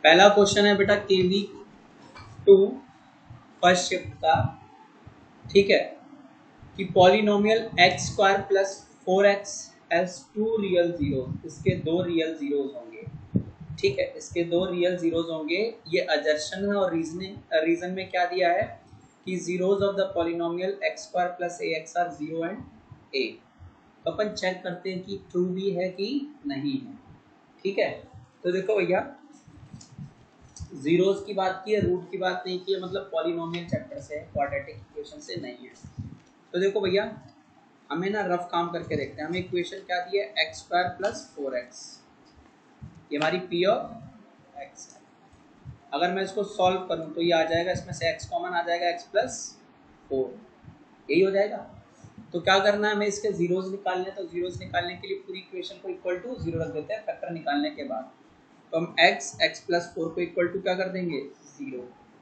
पहला क्वेश्चन है बेटा केवी 2 फर्स्ट शिफ्ट का, ठीक है, कि polynomial x square plus 4x has two real zero, इसके दो रियल जीरोज होंगे, ठीक है, इसके दो रियल जीरोज होंगे। ये अजर्शन है और रीजन में क्या दिया है कि zeros of the polynomial x square plus a x are zero and a. तो अपन चेक करते हैं कि ट्रू भी है कि नहीं है, ठीक है। तो देखो भैया, जीरोज की बात की है, रूट की बात नहीं की है, मतलब पॉलिनोमियल चैप्टर से, क्वाड्रेटिक इक्वेशन से नहीं है। तो देखो भैया, हमें ना रफ काम करके देखते हैं। हमें इक्वेशन क्या दी है, एक्स स्क्वायर प्लस 4x, ये हमारी पी ऑफ एक्स है। अगर मैं इसको सॉल्व करूं तो ये आ जाएगा, इसमें से x कॉमन आ जाएगा, x प्लस 4, यही हो जाएगा। तो क्या करना है, हमें इसके जीरोज निकालने, तो जीरोज निकालने के लिए पूरी इक्वेशन को इक्वल टू जीरो रख देते हैं फैक्टर निकालने के बाद। तो हम x प्लस 4 को इक्वल टू क्या कर देंगे, जीरो,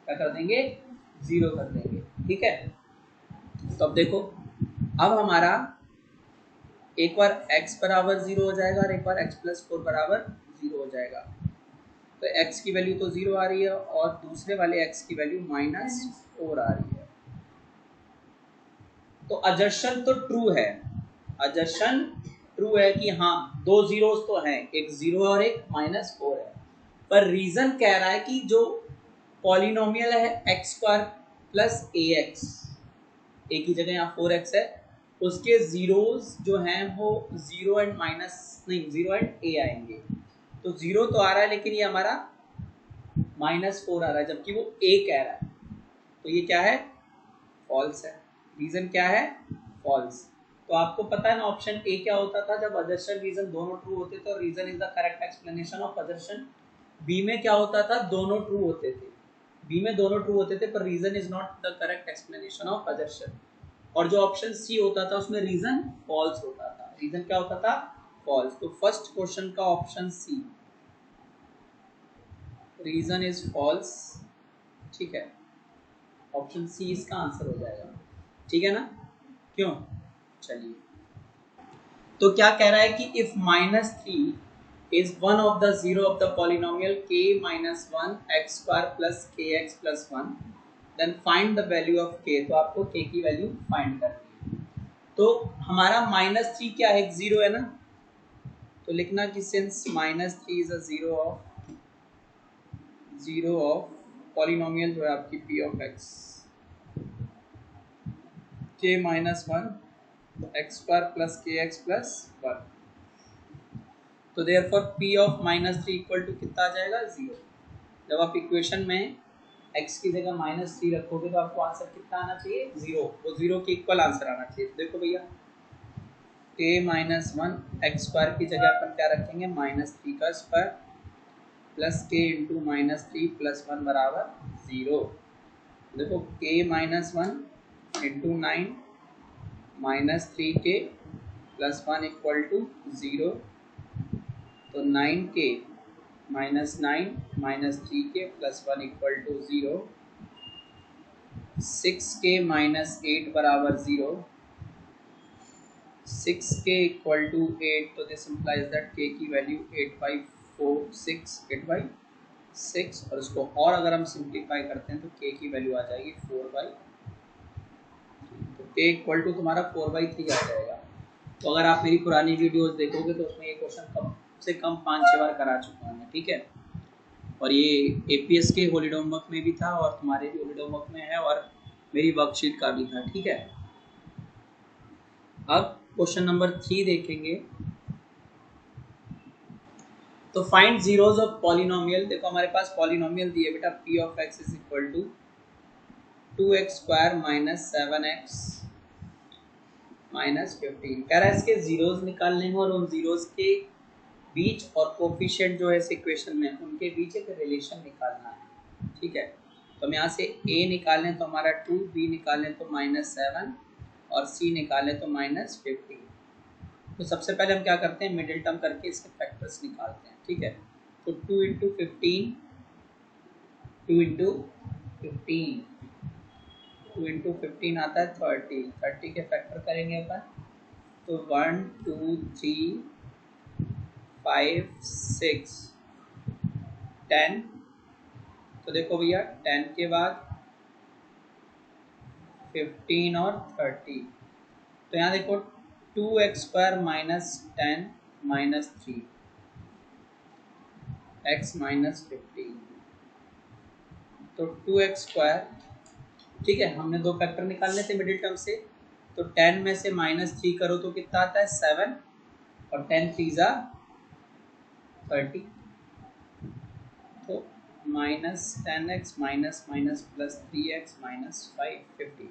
क्या कर देंगे, जीरो कर देंगे, ठीक है। तो अब देखो, अब हमारा एक बार x बराबर जीरो हो जाएगा और एक बार x प्लस 4 बराबर जीरो हो जाएगा। तो x की वैल्यू तो जीरो आ रही है और दूसरे वाले x की वैल्यू -4 आ रही है। तो अजर्शन तो ट्रू है, अजर्शन ट्रू है कि हाँ दो जीरोस तो हैं, एक जीरो और एक -4 है। पर रीजन कह रहा है कि जो पॉलिनोमियल है x square plus a x, ए की जगह यहाँ 4x है, उसके जीरोस जो हैं वो जीरो एंड जीरो एंड ए आएंगे। तो जीरो तो आ रहा है लेकिन ये हमारा -4 आ रहा है, जबकि वो ए कह रहा है। तो ये क्या है, फॉल्स है। रीजन क्या है, फॉल्स। तो आपको पता है ना ऑप्शन ए क्या होता था, जब अजर्शन रीजन दोनों ट्रू होते थे और reason is the correct explanation of assertion. B में क्या होता था, दोनों ट्रू होते थे, बी में दोनों ट्रू होते थे पर reason is not the correct explanation of assertion. और जो ऑप्शन सी होता था उसमें रीजन फॉल्स होता था। रीजन क्या होता था, फॉल्स। तो फर्स्ट क्वेश्चन का option C, reason is false, ठीक है, ऑप्शन सी इसका आंसर हो जाएगा, ठीक है ना। क्यों, चलिए। तो क्या कह रहा है कि if -3 is one of the zero of the polynomial k minus 1 x square plus kx plus 1, then find the value of k। तो आपको k की वैल्यू फाइंड करनी है। तो हमारा -3 क्या है, जीरो है ना, तो लिखना कि since -3 is a zero of polynomial जो है आपकी p of x k minus 1 x square plus kx plus 1। तो therefore p of -3 equal to कितना आ जाएगा, जीरो। जब आप इक्वेशन में x की जगह -3 रखोगे तो आपको आंसर कितना आना चाहिए, जीरो। वो जीरो के इक्वल आंसर आना चाहिए। देखो भैया, k minus 1 x स्क्वायर की जगह अपन क्या रखेंगे, -3 का square plus k into -3 plus 1 बराबर जीरो। देखो k minus 1 into 9 -3k plus 1 equal to zero. तो 9k -9 -3k plus 1 equal to zero. 6k -8 बराबर जीरो। 6k इक्वल टू 8, तो दिस इम्प्लाइज दैट k की वैल्यू 8/6 और इसको और अगर हम सिंप्लीफाई करते हैं तो k की वैल्यू आ जाएगी 4/3। तो k इक्वल टू तुम्हारा 4/3 आ जाएगा। तो अगर आप मेरी पुरानी वीडियोस देखोगे तो उसमें ये क्वेश्चन कम से कम 5-6 बार करा चुका हूँ, ठीक है। और ये एपीएस के हॉलीडे होमवर्क में भी था और तुम्हारे भी हॉलीडे होमवर्क में है और मेरी वर्कशीट का भी था, ठीक है। अब क्वेश्चन नंबर 3 देखेंगे। तो फाइंड जीरोज ऑफ पॉलिनोमियल। देखो हमारे पास पॉलिनोमियल दिए बेटा, p of x is equal to 2x square minus 7x minus 15। कह रहा है इसके जीरोज निकालने हैं और उन जीरोज के बीच और कोफिशिएंट जो है इस इक्वेशन में उनके बीच एक रिलेशन निकालना है, ठीक है। तो हम यहाँ से a निकालें तो हमारा 2, b निकालें तो -7 और c निकालें तो -15। तो सबसे पहले हम क्या करते हैं, मिडिल टर्म करके इसके फैक्टर्स निकालते हैं, ठीक है। तो 2 इंटू 15 2 इंटू 15 2 इंटू 15 आता है 30 के फैक्टर करेंगे अपन तो 1 2 3 5 6 10 तो देखो भैया 10 के बाद 15 और 30, तो यहाँ देखो 2x² minus 10 minus 3 x minus 15, तो 2x², ठीक है। हमने दो फैक्टर निकालने थे मिडिल टर्म से, तो 10 में से -3 करो तो कितना आता है 7, और 10 3 30, तो -10x minus minus plus 3x minus 5 50।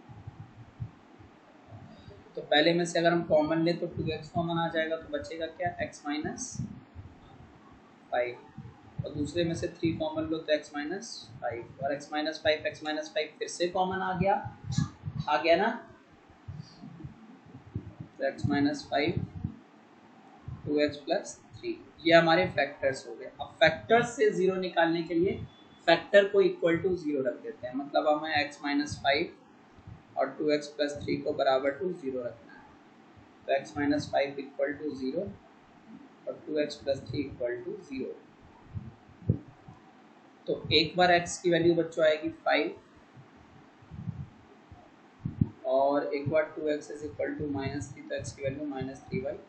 तो पहले में से अगर हम कॉमन ले तो 2x कॉमन आ जाएगा, तो बचेगा क्या x माइनस 5, और दूसरे में से 3 कॉमन लो तो x माइनस 5, और x माइनस 5 फिर से कॉमन आ गया ना, तो x माइनस 5 2x प्लस 3, ये हमारे फैक्टर्स हो गए। अब फैक्टर्स से 0 निकालने के लिए फैक्टर को इक्वल टू 0 रख देते हैं, मतलब हमें x माइनस 5 और 2x प्लस 3 को बराबर टू 0 रखना है, तो x माइनस 5 इक्वल टू 0 और 2x प्लस 3 इक्वल टू 0। तो एक बार x की वैल्यू बच्चों आएगी 5, और एक बार 2x इज इक्वल टू -3, तो x की वैल्यू -3/2।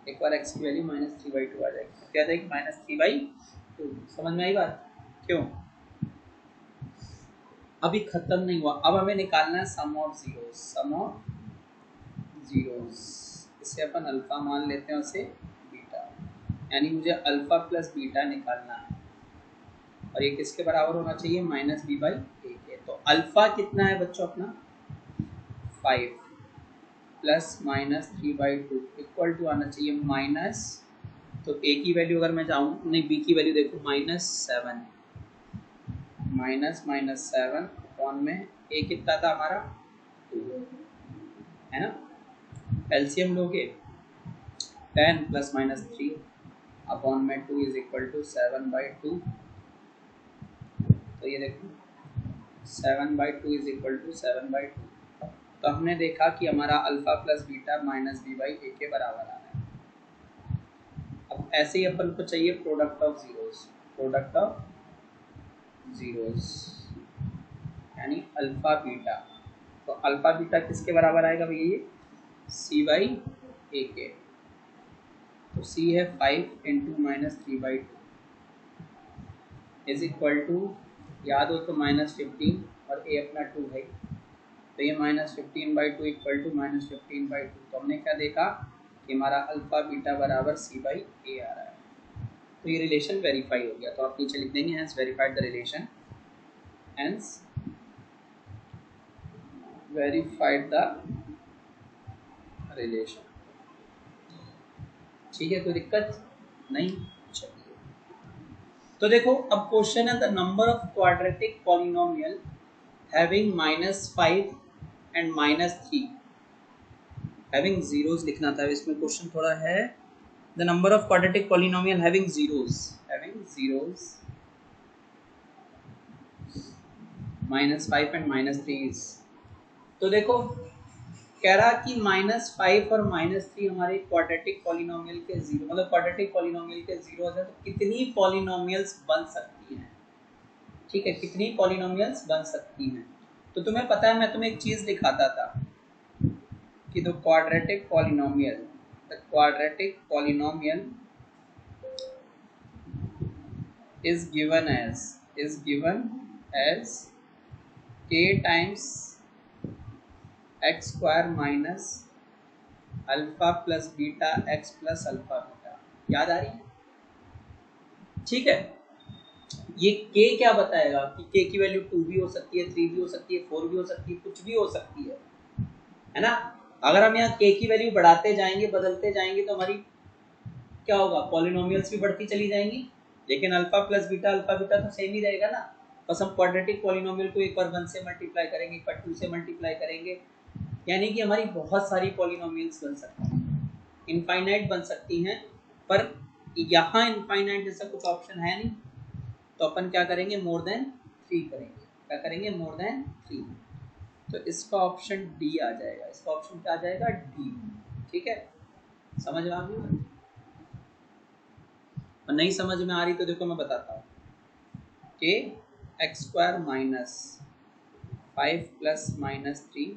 एक बार x की वैल्यू -3/2 आ जाएगी, क्या जाएगी -3/2। समझ में आई बात? क्यों? अभी खत्म नहीं हुआ, अब हमें निकालना है सम ऑफ जीरोस। इसे अपन अल्फा मान लेते हैं, उसे बीटा, यानी मुझे अल्फा प्लस बीटा निकालना है, और ये किसके बराबर होना चाहिए -b/a के। तो अल्फा कितना है बच्चों अपना 5 प्लस -3/2 इक्वल टू आना चाहिए माइनस, तो a की वैल्यू अगर मैं जाऊँ, नहीं b की वैल्यू देखो -7, -7 अपॉन में a कितना था हमारा 2, है ना। एलसीएम लोगे 10 प्लस -3 अपॉन में 2 इज इक्वल टू 7/2, तो ये देखो 7/2 इज इक्वल टू 7/2। तो हमने देखा कि हमारा अल्फा प्लस बीटा -b/a के बराबर आ रहा है। अब ऐसे ही अपन को चाहिए प्रोडक्ट ऑफ जीरोस, यानी अल्फा बीटा। तो अल्फा बीटा किसके बराबर आएगा भैया, ये c/a के। तो c है 5 इंटू -3/2 इज इक्वल टू, याद हो तो -15, और a अपना 2 है, तो ये -15/2 इक्वल टू -15/2। तो हमने क्या देखा कि हमारा अल्फा बीटा बराबर c/a आ रहा है, तो ये रिलेशन वेरीफाई हो गया। तो आप नीचे लिख देंगे hence verified the relation, hence verified the relation. ठीक है, कोई दिक्कत नहीं। चलिए, तो देखो अब क्वेश्चन है the number of quadratic polynomial having -5 and -3 having zeros लिखना था इसमें। क्वेश्चन थोड़ा है, the number of quadratic polynomial having zeros -5 and -3। तो देखो कह रहा कि -5 और -3 हमारे क्वाड्रेटिक पॉलिनोमियल के जीरो, मतलब क्वाड्रेटिक पॉलिनोमियल के जीरोस है, तो कितनी पॉलिनोमियल्स बन सकती हैं। ठीक है, कितनी पॉलिनोमियल्स बन सकती हैं। तो तुम्हें पता है, मैं तुम्हें एक चीज दिखाता था कि the quadratic polynomial is given as k times x square minus alpha plus beta x plus alpha beta. याद आ रही है? ठीक है, ये k क्या बताएगा कि k की वैल्यू 2 भी हो सकती है, 3 भी हो सकती है, 4 भी हो सकती है, कुछ भी हो सकती है ना। अगर हम यहाँ k की वैल्यू बढ़ाते जाएंगे, बदलते जाएंगे, तो हमारी क्या होगा, पॉलिनोमियल्स भी बढ़ती चली जाएंगी, लेकिन अल्फा प्लस बीटा तो सेम ही रहेगा ना। बस हम क्वाड्रेटिक पॉलिनोमियल को एक बार 1 से मल्टीप्लाई करेंगे, एक बार 2 से मल्टीप्लाई करेंगे, यानी कि हमारी बहुत सारी पॉलिनोमियल्स बन सकती हैं, इनफाइनाइट बन सकती हैं। पर यहाँ इनफाइनाइट जैसा कुछ ऑप्शन है नहीं, तो अपन क्या करेंगे, मोर देन 3 करेंगे। क्या करेंगे, मोर देन 3। तो इसका ऑप्शन डी आ जाएगा, इसका ऑप्शन क्या आ जाएगा, डी। ठीक है, समझ में आ गई? और नहीं समझ में आ रही तो देखो मैं बताता हूँ। के x square minus 5 plus minus 3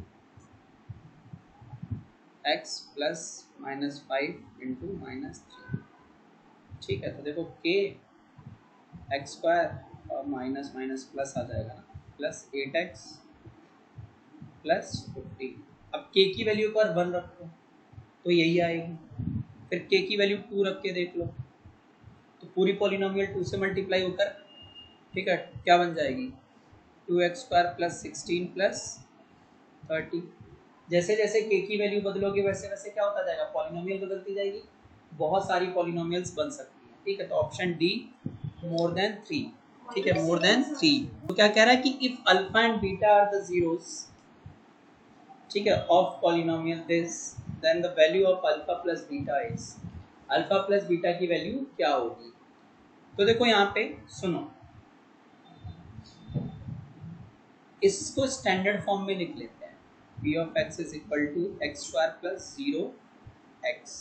x plus minus 5 into minus 3। ठीक है, तो देखो के एक्स स्क्वायर और माइनस माइनस प्लस आ जाएगा ना, प्लस 8x प्लस 50। अब के की वैल्यू पर 1 रखो तो यही आएगी, फिर के की वैल्यू 2 रख के देख लो तो पूरी पॉलिनोमियल 2 से मल्टीप्लाई होकर, ठीक है, क्या बन जाएगी 2x स्क्वायर प्लस 16 प्लस 30। जैसे जैसे के की वैल्यू बदलोगे वैसे वैसे क्या होता जाएगा, पॉलिनोमियल बदलती जाएगी, बहुत सारी पॉलिनोमियल्स बन सकती हैं। ठीक है, तो ऑप्शन डी मोर देन 3। ठीक है, मोर देन 3। तो क्या कह रहा है कि if alpha and beta are the zeros, ठीक है, of polynomial this, then the value of alpha plus beta is, alpha plus beta की वैल्यू क्या होगी। तो देखो यहाँ पे सुनो, इसको स्टैंडर्ड फॉर्म में लिख लेते हैं, p of x is equal to X square plus 0x।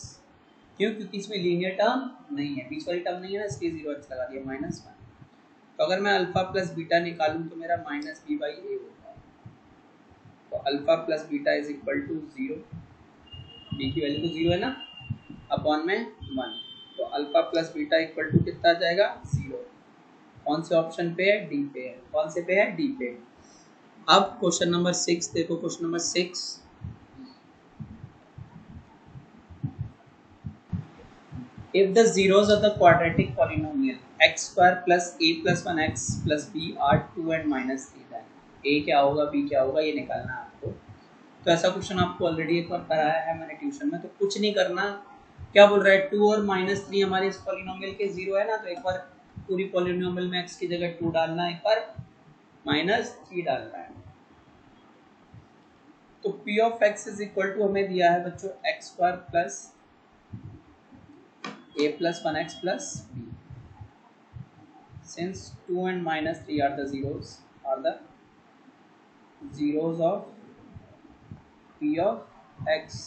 क्यों? क्योंकि इसमें लीनियर टर्म नहीं है, बीच वाली टर्म नहीं है ना, इसलिए 0x लगा दिया, -1। तो अगर मैं अल्फा प्लस बीटा निकालूं तो मेरा माइनस बी बाई ए होगा। तो alpha plus beta is equal to 0, B की वैल्यू तो 0 है ना, अपॉन में 1। तो अल्फा प्लस बीटा इक्वल टू कितना आ जाएगा 0। कौन से ऑप्शन पे है? डी पे है। कौन से पे है? डी पे। अब क्वेश्चन नंबर 6 देखो, question number 6, if the zeros of the quadratic polynomial x square plus a plus 1x plus b are 2 and minus 3, then a क्या होगा, b क्या होगा, ये निकालना है आपको। तो ऐसा क्वेश्चन आपको ऑलरेडी एक बार कराया है मैंने ट्यूशन में, तो कुछ नहीं करना। क्या बोल रहा है, 2 और -3 हमारे इस पॉलिनोमियल के 0 है ना, तो एक बार पूरी पॉलिनोमियल में x की जगह 2 डालना, एक बार -3 डालना है। तो p of x is equal to हमें दिया है बच्चों X square plus a plus 1x plus b. Since 2 and -3 are the zeros of p of x,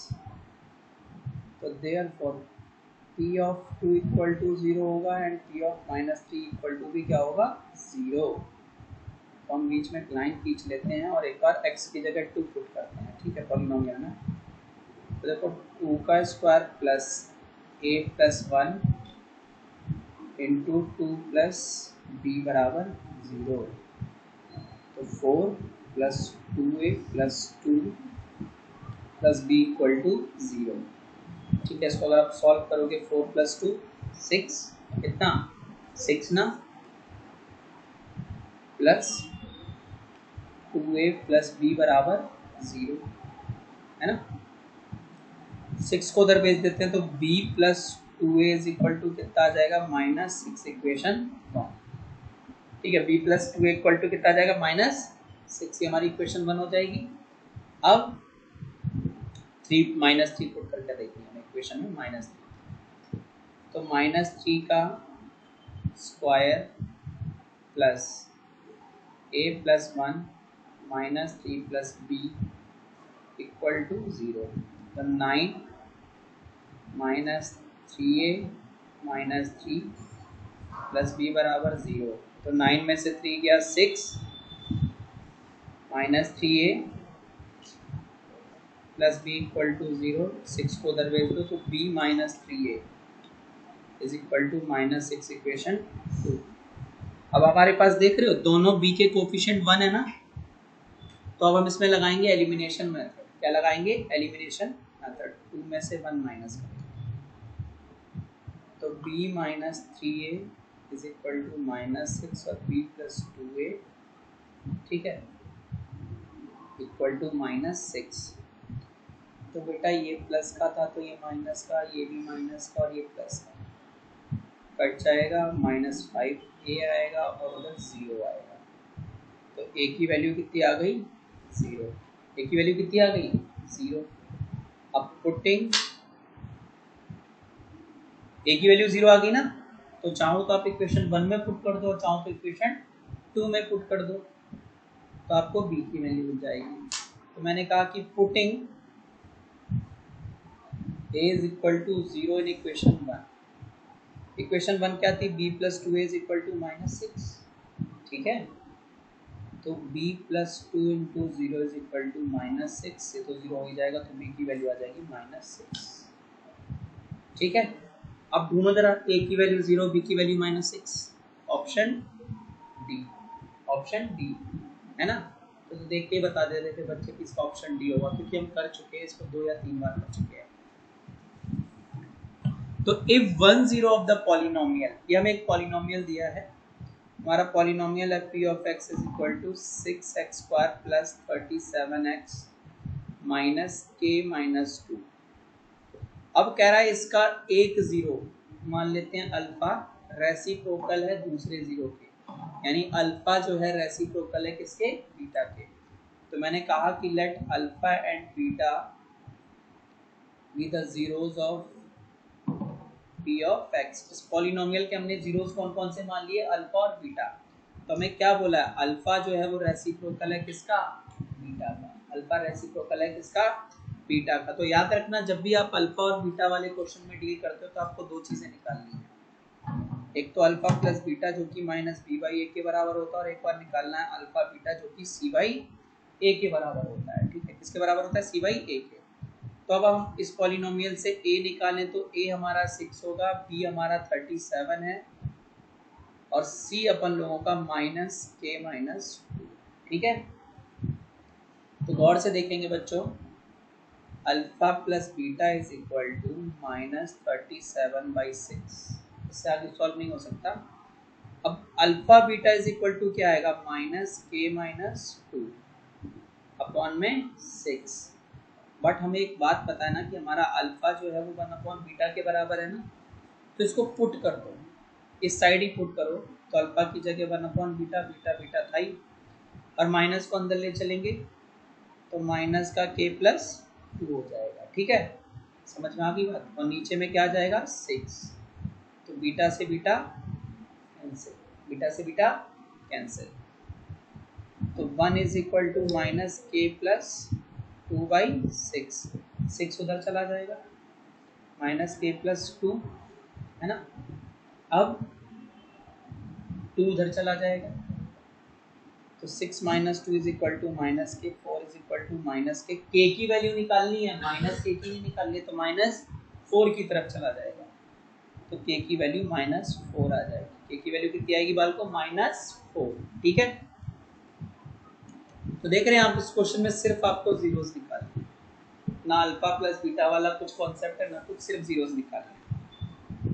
so therefore p of 2 equal to 0 होगा and p of -3 equal to भी क्या होगा 0। तो हम बीच में लाइन खींच लेते हैं और एक बार x की जगह 2 पुट करते हैं। ठीक है, पॉलिनोमियल में तो देखो 2 का square plus a plus 1 into 2 plus b बराबर 0। तो 4 plus 2a plus 2 plus b equal to 0। ठीक है, इसको अगर आप सॉल्व करोगे 4 प्लस 2 6, कितना 6 ना, प्लस 2a प्लस b बराबर 0 है ना। 6 को उधर भेज देते हैं तो b plus 2a is equal to कितना आ जाएगा -6, इक्वेशन 1। ठीक है, b plus 2a equal to कितना आ जाएगा -6, ये हमारी इक्वेशन 1 हो जाएगी। अब 3 पुट करके देखिए हम इक्वेशन में -3, तो -3 का square plus a plus 1 -3 plus b equal to 0। तो 9 -3a -3 प्लस b बराबर 0। तो 9 में से 3 गया 6, -3a plus b equal to 0। 6 को उधर भेज दो तो b -3a is equal to -6, equation 2। अब हमारे पास देख रहे हो दोनों b के कोफिशिएंट 1 है ना, तो अब हम इसमें लगाएंगे एलिमिनेशन मेथड। क्या लगाएंगे? Elimination method. 2 में से 1 माइनस करेंगे तो b -3a is equal to -6 और b प्लस 2a, ठीक है, इक्वल टू -6। तो बेटा ये प्लस का था तो ये माइनस का, ये भी माइनस का और ये प्लस का, कट जाएगा, -5a आएगा और उधर 0 आएगा। तो a की वैल्यू कितनी आ गई 0। a की वैल्यू कितनी आ गई 0। अब पुटिंग a की वैल्यू 0 आ गई ना, तो चाहो तो आप इक्वेशन 1 में पुट कर दो और चाहो तो इक्वेशन 2 में पुट कर दो, तो आपको b की वैल्यू मिल जाएगी। तो मैंने कहा कि putting a is equal to 0 in equation 1। Equation 1 क्या थी? b plus 2a is equal to -6। ठीक है, तो b plus 2 into 0 is equal to -6, ये तो 0 हो ही जाएगा, तो b की वैल्यू आ जाएगी -6। ठीक है, अब ढूंढो जरा a की वैल्यू 0, b की value -6, option D, option D है ना। तो देख के बता दे रहे थे बच्चे कि इसका ऑप्शन डी होगा, क्योंकि हम कर चुके हैं इसको 2 या 3 बार कर चुके हैं। तो इफ 1 0 ऑफ द पॉलिनोमियल, ये हमें एक पॉलिनोमियल दिया है, हमारा पॉलिनोमियल है p of x is equal to 6x square plus 37x minus k minus 2। अब कह रहा है इसका एक जीरो मान लेते हैं अल्फा रेसिप्रोकल है दूसरे जीरो के, यानी अल्फा जो है रेसिप्रोकल है किसके, बीटा के। तो मैंने कहा कि let alpha and beta be the zeros of p of x। इस पॉलिनोमियल के हमने जीरोस कौन कौन से मान लिए, अल्फा और बीटा। तो हमें क्या बोला है, अल्फा जो है वो रेसिप्रोकल है किसका, बीटा का। अल्फा रेसिप्रोकल है किसका, बीटा का। तो याद रखना जब भी आप अल्फा और बीटा वाले क्वेश्चन में डील करते हो तो आपको दो चीजें निकालनी है, एक तो अल्फा प्लस बीटा जो कि माइनस बी बाई ए के बराबर होता है, और एक बार निकालना है अल्फा बीटा जो कि सी बाई ए के बराबर होता है। ठीक है, किसके बराबर होता है, सी बाई ए के। तो अब हम इस पॉलिनोमियल से a निकालें तो a हमारा 6 होगा, b हमारा 37 है, और c अपन लोगों का माइनस k माइनस 2। ठीक है, तो गौर से देखेंगे बच्चों, alpha plus beta is equal to -37/6, इससे आगे सॉल्व नहीं हो सकता। अब alpha beta is equal to क्या आएगा, -k माइनस 2 अपॉन में 6। बट हमें एक बात पता है ना कि हमारा अल्फा जो है वो 1/बीटा के बराबर है ना, तो इसको पुट कर दो, इस साइड ही पुट करो, तो अल्फा की जगह 1/बीटा, बीटा बीटा था ही, और माइनस को अंदर ले चलेंगे तो माइनस का k प्लस 2 हो जाएगा। ठीक है, समझ में आ गई बात। और नीचे में क्या जाएगा, 6, तो बीटा से बीटा कैंसिल, बीटा से बीटा कैंसिल, तो 1 is equal to -k plus 2/6, 6 उधर चला जाएगा, -k प्लस 2 है ना। अब 2 उधर चला जाएगा, तो 6 minus 2 is equal to -k, 4 is equal to -k। k की वैल्यू निकालनी है, -k की नहीं निकालनी, तो -4 की तरफ चला जाएगा, तो k की वैल्यू -4 आ जाएगी। k की वैल्यू कितनी आएगी बाल को, -4। ठीक है, तो देख रहे हैं आप इस क्वेश्चन में सिर्फ आपको जीरोस निकालने, ना अल्फा प्लस बीटा वाला कुछ कॉन्सेप्ट है ना कुछ, सिर्फ जीरोस निकालने।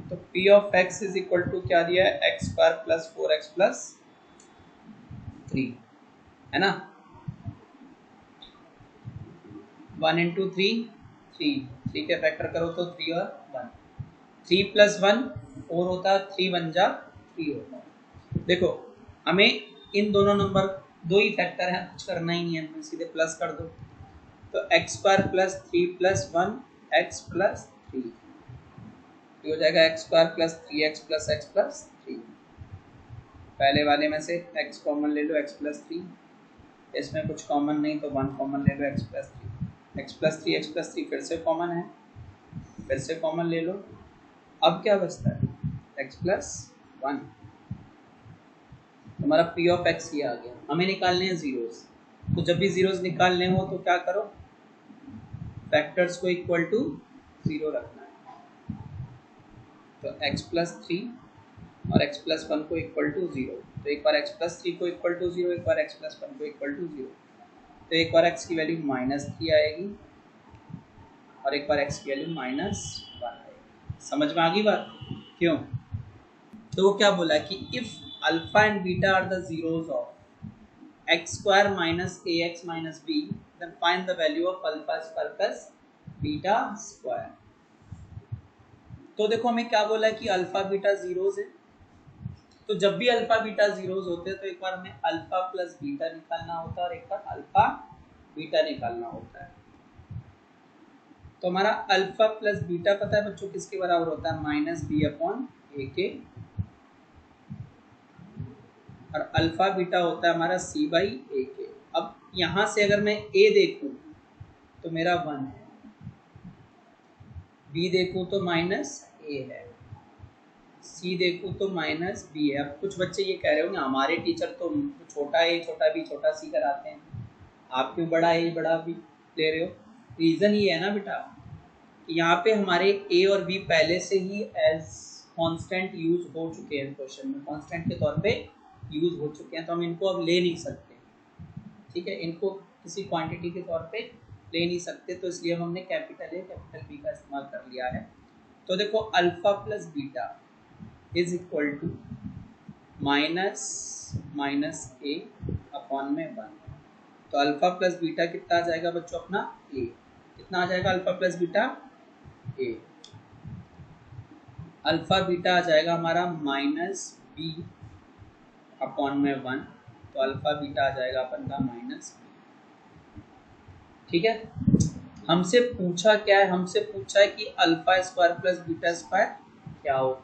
तो p of x is equal to क्या दिया है, x square plus 4x plus 3 है ना। 1 इंटू 3 3 के फैक्टर करो तो 3 और 1, 3 प्लस 1 4 होता है, 3 1 जा 3 होता है। देखो हमें इन दोनों नंबर दो ही फैक्टर हैं, कुछ करना ही नहीं है, तो सीधे प्लस कर दो, तो x square plus 3 plus 1 x plus 3 हो जाएगा, x square plus 3x plus x plus 3। पहले वाले में से x कॉमन ले लो, x प्लस 3, इसमें कुछ कॉमन नहीं तो 1 कॉमन ले लो, x plus 3, x plus 3 x plus 3 फिर से कॉमन है, फिर से कॉमन ले लो। अब क्या बचता है, x प्लस 1, हमारा p ऑफ x ये आ गया। हमें निकालने हैं जीरोस, तो जब भी जीरोस निकालने हो तो क्या करो, फैक्टर्स को इक्वल टू 0 रखना है, तो x प्लस 3 और x प्लस 1 को इक्वल टू 0, तो एक बार x प्लस 3 को इक्वल टू 0, एक बार x प्लस 1 को इक्वल टू 0, तो एक बार x की वैल्यू -3 आएगी और एक बार x की वैल्यू -1 आएगी। समझ में आ गई बात, क्यों, तो वो क्या बोला कि if alpha and beta are the zeros of x square minus ax minus b, then find the value of alpha square plus beta square। तो देखो हमें क्या बोला है कि अल्फा बीटा जीरोस है, तो जब भी अल्फा बीटा जीरोस होते हैं तो एक बार हमें अल्फा प्लस बीटा निकालना होता है और एक बार अल्फा बीटा निकालना होता है। तो हमारा अल्फा प्लस बीटा पता है बच्चों किसके बराबर होता है, -b/a के, और अल्फा बीटा होता है हमारा c/a के। अब यहां से अगर मैं a देखूं तो मेरा 1 है, b देखूं तो -a है, सी देखूँ तो माइनस बी है। अब कुछ बच्चे ये कह रहे होंगे हमारे टीचर तो छोटा ए छोटा बी छोटा सी कराते हैं, आप क्यों बड़ा ए बड़ा बी ले रहे हो? रीज़न ये है ना बेटा, यहाँ पे हमारे ए और बी पहले से ही एज कांस्टेंट यूज हो चुके हैं, क्वेश्चन में कांस्टेंट के तौर पे यूज हो चुके हैं, तो हम इनको अब ले नहीं सकते। ठीक है, इनको किसी क्वांटिटी के तौर पे ले नहीं सकते, तो इसलिए हमने कैपिटल ए कैपिटल बी का इस्तेमाल कर लिया है। तो देखो alpha plus beta is equal to minus minus A upon में 1। तो अल्फा प्लस बीटा कितना आ जाएगा बच्चों अपना ए, कितना आ जाएगा alpha plus beta a, alpha beta आ जाएगा हमारा माइनस बी अपॉन में 1, तो अल्फा बीटा आ जाएगा अपन का माइनस बी। ठीक है, हमसे पूछा क्या है, हमसे पूछा है कि alpha square plus beta square क्या हो।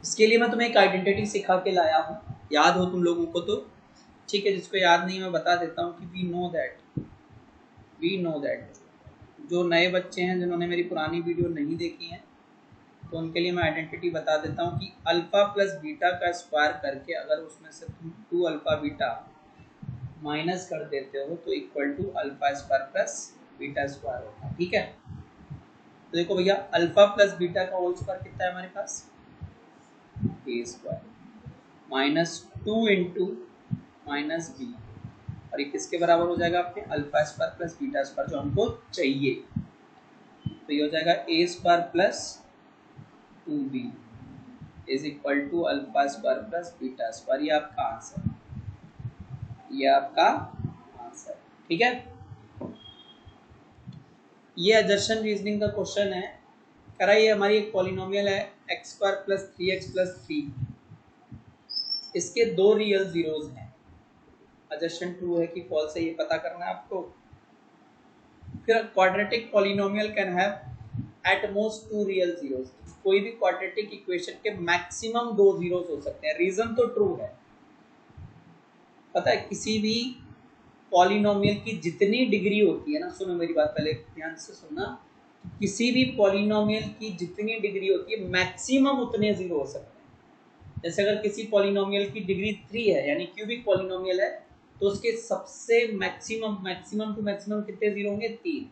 इसके लिए मैं तुम्हें एक आइडेंटिटी सिखा के लाया हूँ, याद हो तुम लोगों को तो ठीक है, जिसको याद नहीं मैं बता देता हूँ कि वी नो दैट जो नए बच्चे हैं जिन्होंने मेरी पुरानी वीडियो नहीं देखी है तो उनके लिए मैं आइडेंटिटी बता देता हूँ कि अल्फा प्लस बीटा का स्क्वायर करके अगर उसमें से तुम 2 अल्फा बीटा माइनस कर देते हो तो equal to alpha square plus beta square होता है। ठीक है, तो देखो भैया अल्फा प्लस बीटा का होल स्क्वायर कितना है हमारे पास, a square minus 2 into minus b, और ये किसके बराबर हो जाएगा आपके alpha square plus beta square जो हमको चाहिए, तो ये हो जाएगा a square plus 2b is equal to alpha square plus beta square. ये आपका आंसर, ये आपका आंसर। ठीक है, ये एडजशन रीजनिंग का क्वेश्चन है, कह रहा है ये हमारी एक पॉलिनोमियल है x square plus 3x plus 3, इसके 2 रियल जीरोज हैं, एडजशन ट्रू है कि फॉल्स है ये पता करना है आपको। फिर quadratic polynomial can have at most 2 real zeros, कोई भी क्वाड्रेटिक इक्वेशन के मैक्सिमम 2 जीरोज हो सकते हैं। रीजन तो ट्रू है, पता है किसी भी पॉलिनोमियल की जितनी डिग्री होती है ना, सुनो मेरी बात पहले ध्यान से सुनना, किसी भी पॉलिनोमियल की जितनी डिग्री होती है मैक्सिमम उतने जीरो हो सकते हैं। जैसे अगर किसी पॉलिनोमियल की डिग्री 3 है यानी क्यूबिक पॉलिनोमियल है तो उसके सबसे मैक्सिमम टू मैक्सिमम कितने जीरो होंगे, 3।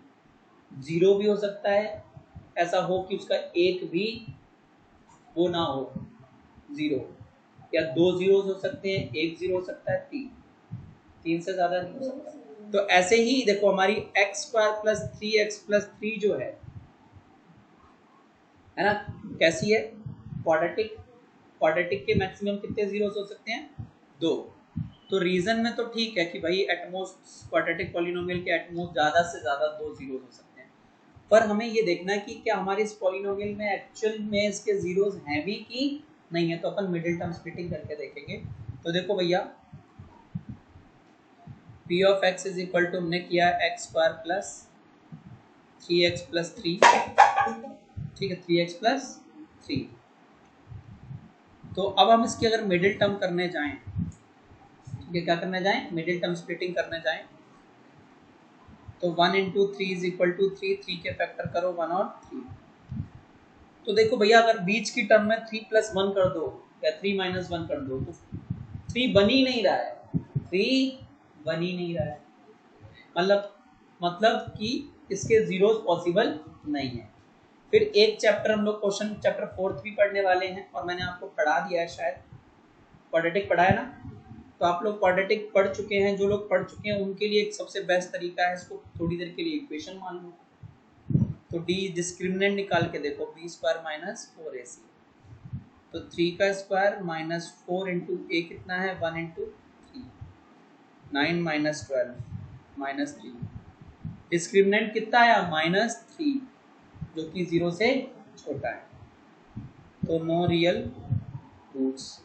जीरो भी हो सकता है, ऐसा हो कि उसका एक भी वो ना हो जीरो, या 2 जीरोस हो सकते हैं, एक जीरो हो सकता है, 3 से ज्यादा नहीं हो सकता। तो ऐसे ही देखो हमारी x square plus 3x plus 3 जो है ना, कैसी है, क्वाड्रेटिक के मैक्सिमम कितने जीरोस हो सकते हैं, 2। तो रीजन में तो ठीक है कि भाई एटमोस्ट क्वाड्रेटिक पॉलिनोमियल के एटमोस्ट ज़्यादा से ज़्यादा 2 जीरोस हो सकते हैं, पर हमें ये देखना है कि क्या हमारे इस पॉलिनोमियल में एक्चुअल में इसके जीरोस हैं भी कि नहीं है, तो अपन मिडिल टर्म स्प्लिटिंग करके देखेंगे। तो देखो भैया P of X is equal to हमने किया x square plus 3x plus 3, ठीक है 3x प्लस 3। तो अब हम इसकी अगर मिडिल टर्म करने जाएं, ठीक है क्या करने जाएं, मिडिल टर्म स्प्लिटिंग करने जाएं, तो 1 इंटू 3 इज इक्वल टू 3, 3 के फैक्टर करो 1 और 3। तो देखो भैया अगर बीच की टर्म में 3 प्लस 1 कर दो या 3 माइनस 1 कर दो तो 3 बन ही नहीं रहा है, 3 बन ही नहीं रहा है, मतलब कि इसके जीरोस पॉसिबल नहीं है। फिर एक चैप्टर हम लोग क्वेश्चन चैप्टर 4 भी पढ़ने वाले हैं और मैंने आपको पढ़ा दिया है, शायद क्वाड्रेटिक पढ़ा है ना, तो आप लोग क्वाड्रेटिक पढ़ चुके हैं, जो लोग पढ़ चुके हैं उनके लिए एक सबसे बेस्ट तरीका है इसको थोड़ी देर के लिए इक्वेशन मान लो, तो डी डिस्क्रिमिनेंट निकाल के देखो, बी स्क्वायर माइनस 4ac, तो 3 का स्क्वायर माइनस 4 इंटू ए कितना है 1 इंटू 3, 9 माइनस 12 माइनस 3, डिस्क्रिमिनेंट कितना आया -3 जो कि 0 से छोटा है, तो no real roots.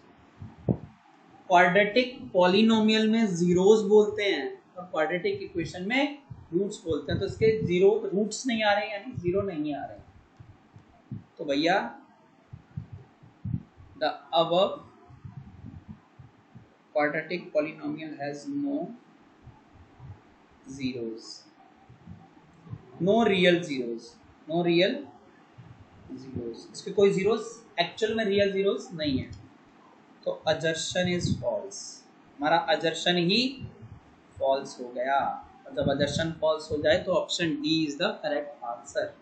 Quadratic polynomial में जीरोस बोलते हैं और क्वाड्रेटिक इक्वेशन में रूट्स बोलते हैं, तो इसके जीरो रूट्स नहीं आ रहे यानी जीरो नहीं आ रहे, तो भैया the above quadratic polynomial has no zeros, no real zeros, no real zeros, इसके कोई जीरोस एक्चुअल में रियल जीरोस नहीं है, तो अजर्शन इज फॉल्स। हमारा अजर्शन ही फॉल्स हो गया, और जब अजर्शन फॉल्स हो जाए तो option D is the correct answer.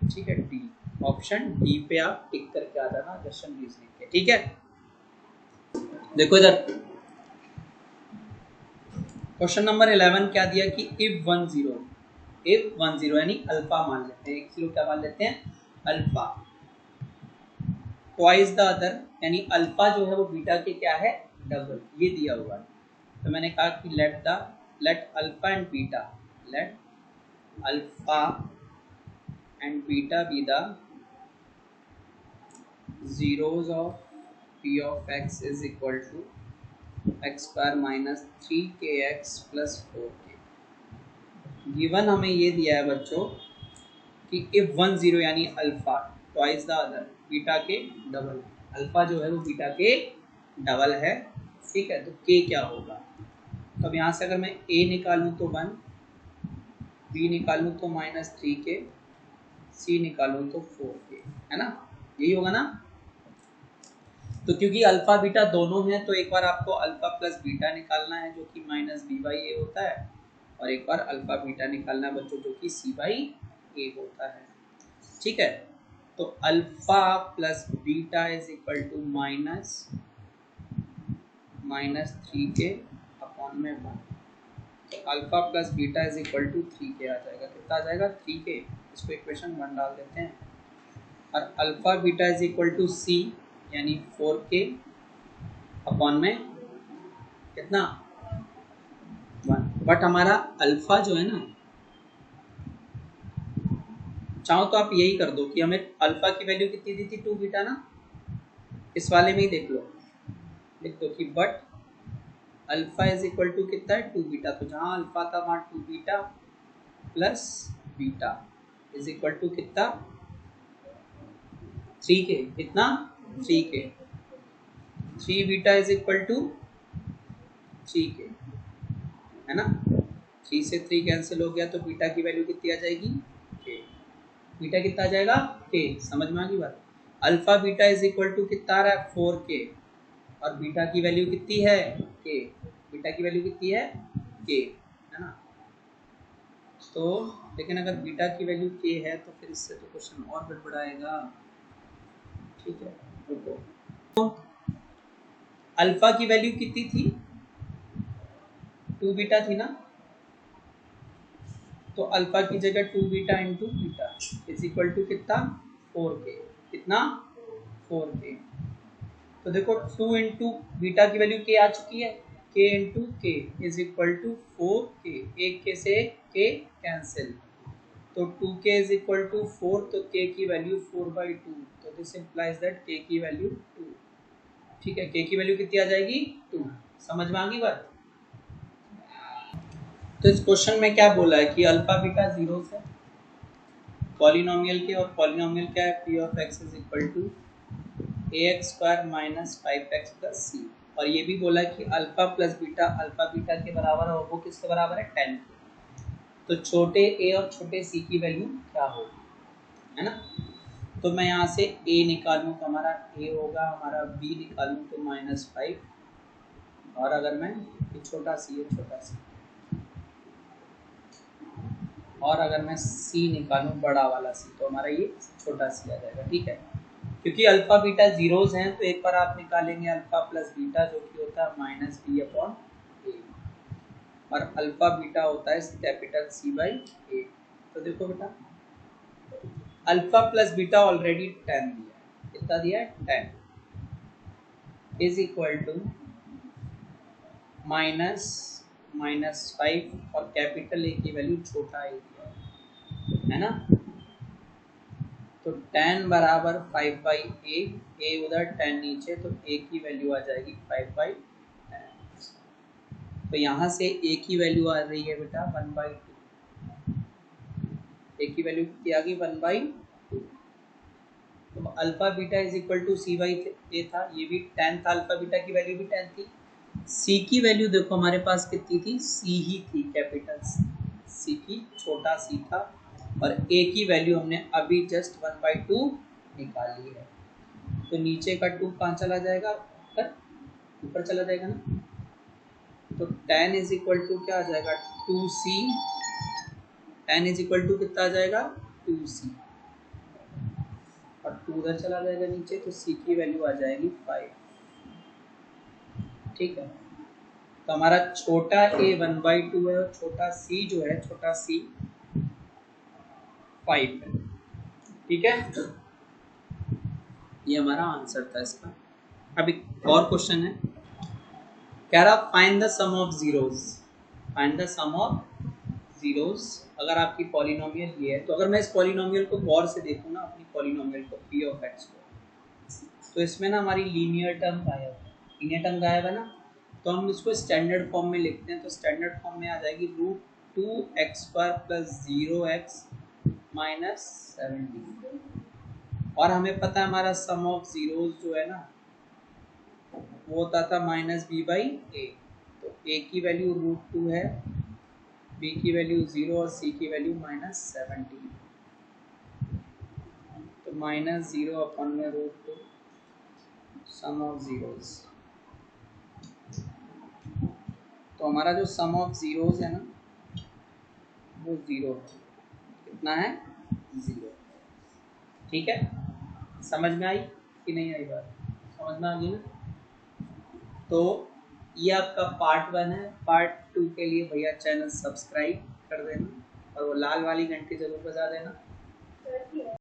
ठीक है, डी, ऑप्शन डी पे आप टिक करके आ जाना अजर्शन रीजनिंग के। ठीक है, देखो इधर क्वेश्चन नंबर 11 क्या दिया कि इफ 10 यानी अल्फा मान लेते हैं, एक जीरो क्या मान लेते हैं, अल्फा, ट्वाइस द अदर यानी अल्फा जो है वो बीटा के क्या है, डबल, ये दिया हुआ है। तो मैंने कहा कि let alpha and beta, let alpha and beta be the zeros of p of x is equal to x square minus 3kx plus 4k। Given हमें ये दिया है बच्चों कि if 10 यानी alpha twice the other, beta के double, alpha जो है वो बीटा के डबल है। ठीक है, तो k क्या होगा, तो अब यहाँ से अगर मैं a निकालूँ तो 1, b निकालूँ तो -3k, c निकालूँ तो 4k, है ना, यही होगा ना। तो क्योंकि अल्फा बीटा दोनों हैं तो एक बार आपको अल्फा प्लस बीटा निकालना है जो कि -b/a होता है, और एक बार अल्फा बीटा निकालना है बच्चों जो कि c/a होता है। ठीक है, तो alpha plus beta is equal to -3k upon में 1, तो alpha plus beta is equal to 3k आ जाएगा। कितना आ जाएगा, 3k, इसको इक्वेशन 1 डाल देते हैं, और alpha beta is equal to c यानी 4k अपॉन में कितना, 1। बट हमारा अल्फा जो है ना, चाहो तो आप यही कर दो कि हमें अल्फा की वैल्यू कितनी दी थी, 2 बीटा ना, इस वाले में ही देख लो, लिख दो कि but alpha is equal to कितना है, 2 बीटा, तो जहाँ अल्फा था वहाँ 2 beta plus beta is equal to कितना, 3k, कितना, 3k, 3 beta is equal to 3k, है ना, 3 से 3 कैंसिल हो गया तो बीटा की वैल्यू कितनी आ जाएगी, k, बीटा कितना आ जाएगा, k, समझ में आ गई बात। Alpha beta is equal to कितना आ रहा है, 4k, और बीटा की वैल्यू कितनी है, k, बीटा की वैल्यू कितनी है, k, है ना। तो लेकिन अगर बीटा की वैल्यू k है तो फिर इससे तो क्वेश्चन और गड़बड़ाएगा। ठीक है, रुको, तो अल्फा की वैल्यू कितनी थी, 2 बीटा थी ना, तो अल्फा की जगह 2 beta into beta is equal to कितना, 4k, कितना, 4k। तो देखो 2 इंटू बीटा की वैल्यू k आ चुकी है, k into k is equal to 4k, एक k से एक k कैंसिल, तो 2k इज इक्वल टू 4, तो k की वैल्यू 4/2, तो दिस इंप्लाइज दैट k की वैल्यू 2। ठीक है, k की वैल्यू कितनी आ जाएगी, 2, समझ में आ गई बात। तो इस क्वेश्चन में क्या बोला है कि अल्फा बीटा जीरोस है पॉलिनोमियल के, और पॉलिनोमियल क्या है, p of x is equal to ax square minus 5x plus c, और ये भी बोला कि alpha plus beta alpha beta के बराबर है, और वो किसके बराबर है, 10 के। तो छोटे a और छोटे c की वैल्यू क्या होगी, है ना। तो मैं यहाँ से a निकालूँ तो हमारा a होगा, हमारा b निकालूँ तो -5, और अगर मैं छोटा c है, छोटा c, और अगर मैं c निकालूं बड़ा वाला c, तो हमारा ये छोटा c आ जाएगा। ठीक है, क्योंकि अल्फा बीटा जीरोस हैं तो एक बार आप निकालेंगे अल्फा प्लस बीटा जो कि होता है -b/a, और अल्फा बीटा होता है कैपिटल C/a। तो देखो बेटा, अल्फा प्लस बीटा ऑलरेडी 10 दिया है, कितना दिया है, 10 इज इक्वल टू -5, और कैपिटल A की वैल्यू छोटा a है ना, तो 10 बराबर 5/a, a उधर 10 नीचे, तो a की वैल्यू आ जाएगी 5/10। तो यहाँ से a की वैल्यू आ रही है बेटा 1/2, a की वैल्यू कितनी आ गई, 1/2। तो alpha beta is equal to c/a था, ये भी 10 था, अल्फा बीटा की वैल्यू भी 10 थी। c की वैल्यू देखो हमारे पास कितनी थी, c ही थी, कैपिटल C की, छोटा c था, और a की वैल्यू हमने अभी जस्ट 1/2 निकाली है। तो नीचे का 2 कहाँ चला जाएगा, ऊपर चला जाएगा ना। तो tan इज इक्वल टू क्या आ जाएगा 2c, tan is equal to कितना आ जाएगा 2c, और 2 उधर चला जाएगा नीचे, तो c की वैल्यू आ जाएगी 5। ठीक है, तो हमारा छोटा a 1/2 है और छोटा c जो है, छोटा c 5 है। ठीक है, ये हमारा आंसर था इसका। अब एक और क्वेश्चन है, कह रहा find the sum of zeros. Find the sum of zeros. अगर आपकी पॉलिनोमियल ये है, तो अगर मैं इस पॉलिनोमियल को गौर से देखूँ ना, अपनी पॉलिनोमियल को p ऑफ x को, तो इसमें ना हमारी लीनियर टर्म गायब है। लीनियर टर्म गायब है ना, तो हम इसको स्टैंडर्ड फॉर्म में लिखते हैं। तो स्टैंडर्ड फॉर्म में आ जाएगी √2x² + 0x - 17। और हमें पता है हमारा सम ऑफ जीरोस जो है ना, वो होता था -b/a। तो a की वैल्यू √2 है, b की वैल्यू 0 और c की वैल्यू -17। तो -0/√2 सम ऑफ जीरोस। तो हमारा जो सम ऑफ जीरोस है ना, वो 0 है। कितना है 0। ठीक है, समझ में आई कि नहीं आई बात? समझ में आ गई ना। तो ये आपका पार्ट 1 है। पार्ट 2 के लिए भैया चैनल सब्सक्राइब कर देना और वो लाल वाली घंटी जरूर बजा देना।